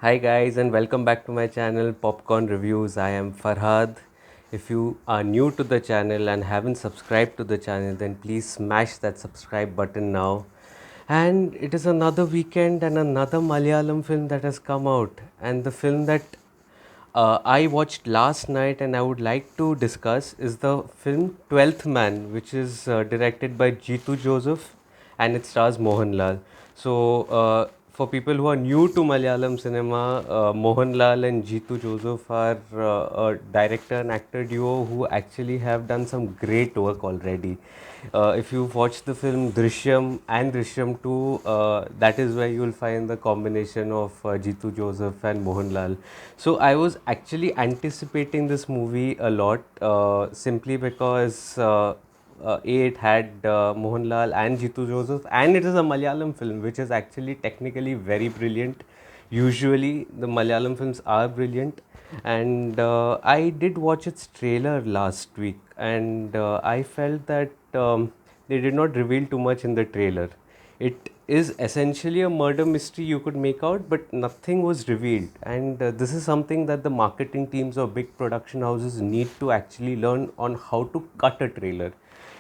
Hi guys and welcome back to my channel Popcorn Reviews. I am Farhad. If you are new to the channel and haven't subscribed to the channel, then please smash that subscribe button now. And it is another weekend and another Malayalam film that has come out, and the film that I watched last night and I would like to discuss is the film 12th Man, which is directed by Jeethu Joseph and it stars Mohanlal. For people who are new to Malayalam cinema, Mohanlal and Jeethu Joseph are a director and actor duo who actually have done some great work already. If you've watched the film Drishyam and Drishyam 2, that is where you will find the combination of Jeethu Joseph and Mohanlal. So I was actually anticipating this movie a lot simply because it had Mohanlal and Jeethu Joseph, and it is a Malayalam film, which is actually technically very brilliant. Usually, the Malayalam films are brilliant, and I did watch its trailer last week, and I felt that they did not reveal too much in the trailer. It is essentially a murder mystery you could make out, but nothing was revealed. And this is something that the marketing teams of big production houses need to actually learn on how to cut a trailer.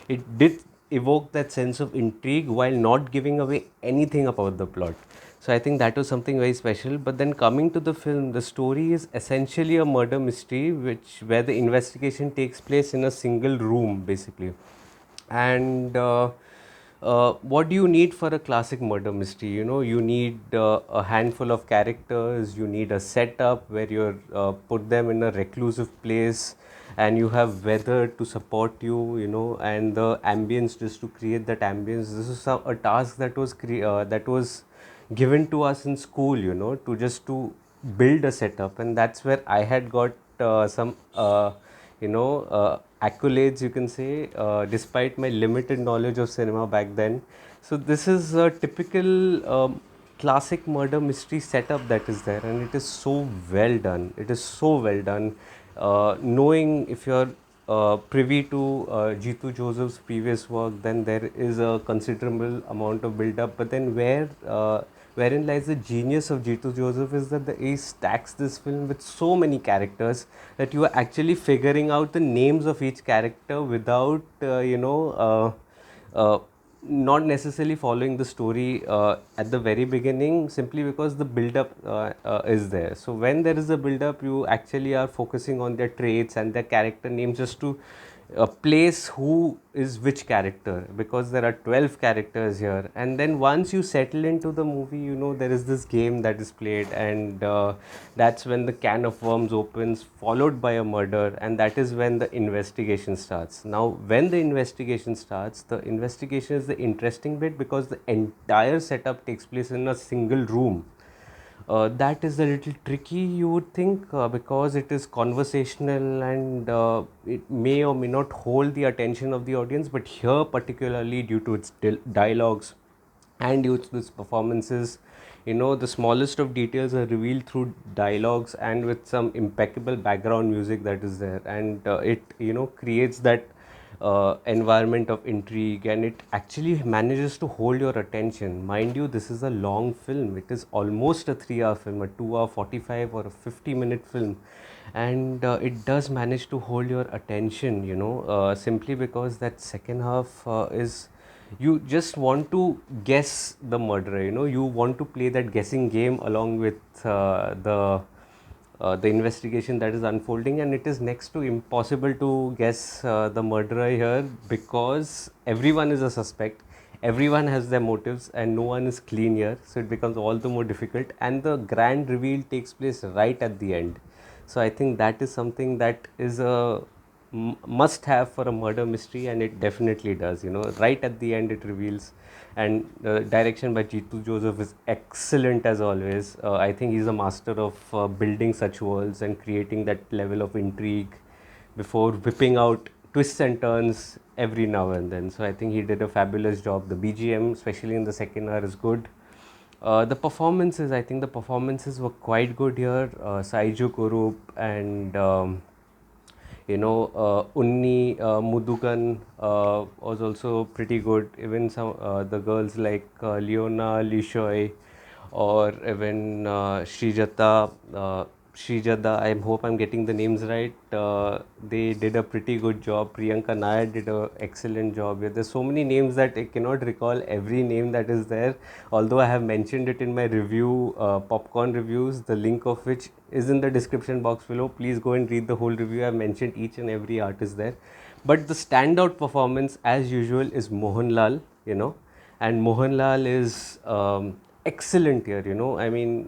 It did evoke that sense of intrigue while not giving away anything about the plot. So I think that was something very special. But then coming to the film, the story is essentially a murder mystery, which where the investigation takes place in a single room, basically. And what do you need for a classic murder mystery? You know, you need a handful of characters, you need a setup where you put them in a reclusive place, and you have weather to support you, you know, and the ambience just to create that ambience. This is a task that was that was given to us in school, you know, to just to build a setup, and that's where I had got some accolades, you can say, despite my limited knowledge of cinema back then. So this is a typical classic murder mystery setup that is there, and it is so well done. It is so well done. Knowing if you're privy to Jeethu Joseph's previous work, then there is a considerable amount of build-up. But then wherein lies the genius of Jeethu Joseph is that he stacks this film with so many characters that you are actually figuring out the names of each character without, not necessarily following the story at the very beginning, simply because the build-up is there. So when there is a build-up, you actually are focusing on their traits and their character names just to place who is which character, because there are 12 characters here. And then once you settle into the movie, you know, there is this game that is played, and that's when the can of worms opens, followed by a murder, and that is when the investigation starts. Now when the investigation starts, the investigation is the interesting bit, because the entire setup takes place in a single room. That is a little tricky, you would think, because it is conversational, and it may or may not hold the attention of the audience. But here, particularly due to its dialogues and due to its performances, you know, the smallest of details are revealed through dialogues and with some impeccable background music that is there, and it, you know, creates that environment of intrigue, and it actually manages to hold your attention. Mind you, this is a long film. It is almost a 3 hour film, a 2 hour 45 or a 50-minute film, and it does manage to hold your attention, you know, simply because that second half is, you just want to guess the murderer, you know, you want to play that guessing game along with the investigation that is unfolding, and it is next to impossible to guess the murderer here, because everyone is a suspect, everyone has their motives, and no one is clean here. So it becomes all the more difficult, and the grand reveal takes place right at the end. So I think that is something that is a must have for a murder mystery, and it definitely does, you know, right at the end it reveals. And direction by Jeethu Joseph is excellent as always. I think he's a master of building such worlds and creating that level of intrigue before whipping out twists and turns every now and then. So I think he did a fabulous job. The BGM, especially in the second hour, is good. The performances, I think the performances were quite good here. Saiju Kurup and Unni Mudugan was also pretty good. Even some the girls like Leona Lishoy or even Srijata, I hope I'm getting the names right. They did a pretty good job. Priyanka Nair did an excellent job. Yeah, there's so many names that I cannot recall every name that is there. Although I have mentioned it in my review, popcorn reviews, the link of which is in the description box below. Please go and read the whole review. I've mentioned each and every artist there. But the standout performance, as usual, is Mohanlal. And Mohanlal is excellent here. I mean,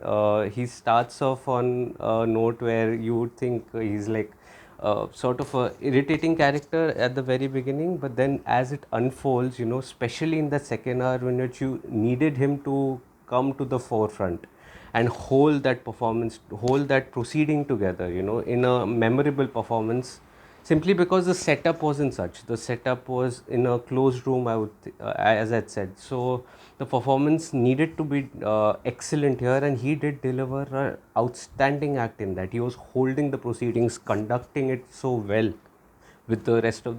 he starts off on a note where you would think he's like sort of a irritating character at the very beginning, but then as it unfolds, especially in the second hour when you needed him to come to the forefront and hold that performance, hold that proceeding together, in a memorable performance, simply because the setup wasn't such. The setup was in a closed room, as I said. So the performance needed to be excellent here, and he did deliver an outstanding act in that. He was holding the proceedings, conducting it so well with the rest of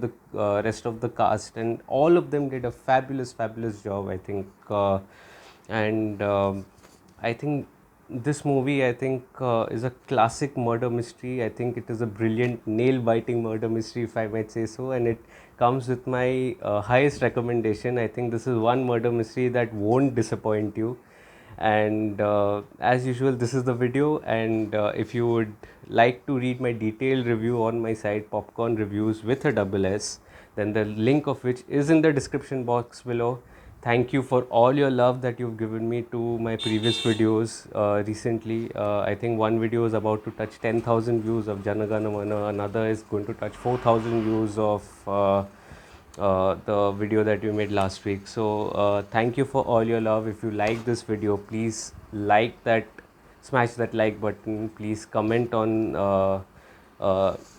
the cast, and all of them did a fabulous job, I think. And I think this movie, I think, is a classic murder mystery. I think it is a brilliant, nail-biting murder mystery, if I might say so, and it comes with my highest recommendation. I think this is one murder mystery that won't disappoint you. And as usual, this is the video, and if you would like to read my detailed review on my site, Popcorn Reviews with a double S, then the link of which is in the description box below. Thank you for all your love that you've given me to my previous videos recently. I think one video is about to touch 10,000 views of Janagana Mana, another is going to touch 4,000 views of the video that you made last week. So thank you for all your love. If you like this video, please smash that like button. Please comment on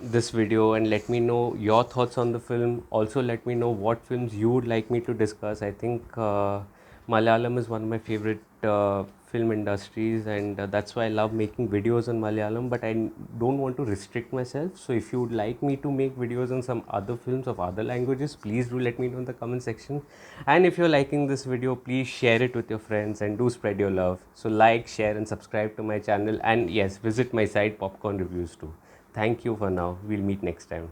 this video and let me know your thoughts on the film. Also let me know what films you would like me to discuss. I think Malayalam is one of my favorite film industries, and that's why I love making videos on Malayalam, but I don't want to restrict myself. So if you would like me to make videos on some other films of other languages, please do let me know in the comment section. And if you're liking this video, please share it with your friends and do spread your love. So like, share and subscribe to my channel, and yes, visit my site Popcorn Reviews too. Thank you for now. We'll meet next time.